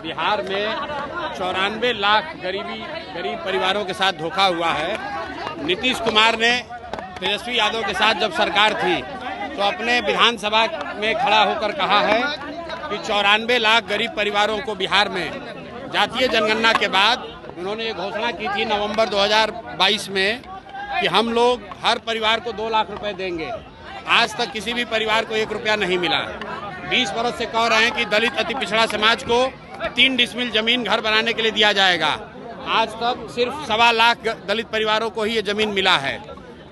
बिहार में 94 लाख गरीब परिवारों के साथ धोखा हुआ है। नीतीश कुमार ने तेजस्वी यादव के साथ जब सरकार थी तो अपने विधानसभा में खड़ा होकर कहा है कि 94 लाख गरीब परिवारों को बिहार में जातीय जनगणना के बाद उन्होंने ये घोषणा की थी नवंबर 2022 में कि हम लोग हर परिवार को 2 लाख रुपए देंगे। आज तक किसी भी परिवार को 1 रुपया नहीं मिला। 20 वर्ष से कह रहे हैं कि दलित अति पिछड़ा समाज को 3 डिसमिल जमीन घर बनाने के लिए दिया जाएगा। आज तक सिर्फ 1.25 लाख दलित परिवारों को ही ये जमीन मिला है।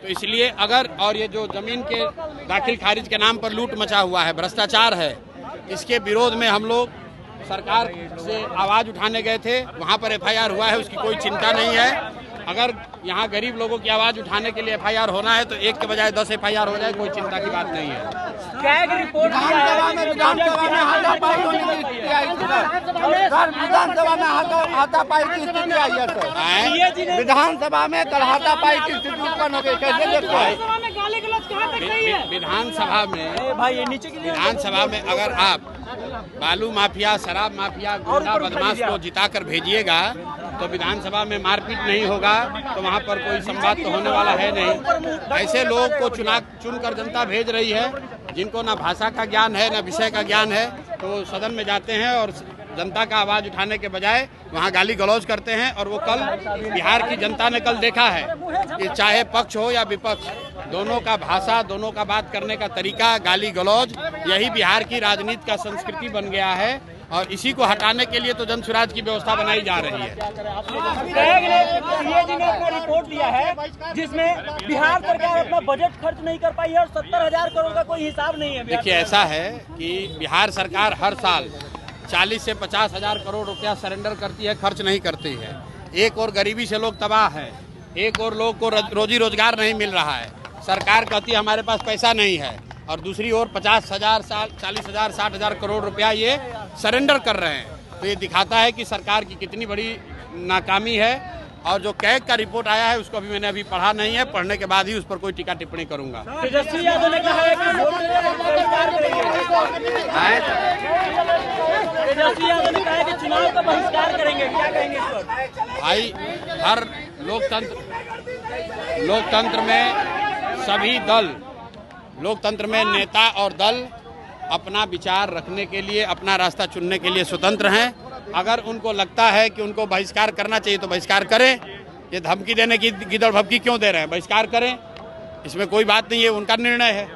तो इसलिए और ये जो जमीन के दाखिल खारिज के नाम पर लूट मचा हुआ है, भ्रष्टाचार है, इसके विरोध में हम लोग सरकार से आवाज़ उठाने गए थे। वहाँ पर FIR हुआ है, उसकी कोई चिंता नहीं है। अगर यहाँ गरीब लोगों की आवाज़ उठाने के लिए FIR होना है तो 1 के बजाय 10 FIR हो जाए, कोई चिंता की बात नहीं है। विधानसभा में हाथापाई की स्थिति आई है सर। विधानसभा में कल हाथापाई की स्थिति उत्पन्न हो गई, कैसे देखते हैं? विधानसभा में अगर आप बालू माफिया, शराब माफिया, गुंडा बदमाश को जिताकर भेजिएगा तो विधानसभा में मारपीट नहीं होगा, तो वहाँ पर कोई संवाद तो होने वाला है नहीं। ऐसे लोग को चुनकर जनता भेज रही है जिनको ना भाषा का ज्ञान है ना विषय का ज्ञान है, तो सदन में जाते हैं और जनता का आवाज़ उठाने के बजाय वहाँ गाली गलौज करते हैं। और वो कल बिहार की जनता ने कल देखा है कि चाहे पक्ष हो या विपक्ष, दोनों का भाषा, दोनों का बात करने का तरीका, गाली गलौज, यही बिहार की राजनीति का संस्कृति बन गया है। और इसी को हटाने के लिए तो जन सुराज की व्यवस्था बनाई जा रही है। रिपोर्ट दिया है जिसमें बिहार सरकार अपना बजट खर्च नहीं कर पाई है और 70,000 करोड़ का कोई हिसाब नहीं है। देखिए, ऐसा है कि बिहार सरकार हर साल 40 से 50,000 करोड़ रुपया सरेंडर करती है, खर्च नहीं करती है। एक और गरीबी से लोग तबाह हैं, एक और लोग को रोजी रोजगार नहीं मिल रहा है। सरकार कहती है हमारे पास पैसा नहीं है, और दूसरी ओर 50,000, 40,000, 60,000 करोड़ रुपया ये सरेंडर कर रहे हैं। तो ये दिखाता है कि सरकार की कितनी बड़ी नाकामी है। और जो कैग का रिपोर्ट आया है उसको मैंने अभी पढ़ा नहीं है, पढ़ने के बाद ही उस पर कोई टीका टिप्पणी करूंगा। तेजस्वी यादव ने कहा है कि चुनाव का बहिष्कार करेंगे, क्या कहेंगे इस पर? भाई, हर लोकतंत्र में सभी दल, लोकतंत्र में नेता और दल अपना विचार रखने के लिए, अपना रास्ता चुनने के लिए स्वतंत्र हैं। अगर उनको लगता है कि उनको बहिष्कार करना चाहिए तो बहिष्कार करें। ये धमकी देने की गिदड़ भभकी क्यों दे रहे हैं? बहिष्कार करें, इसमें कोई बात नहीं है, उनका निर्णय है।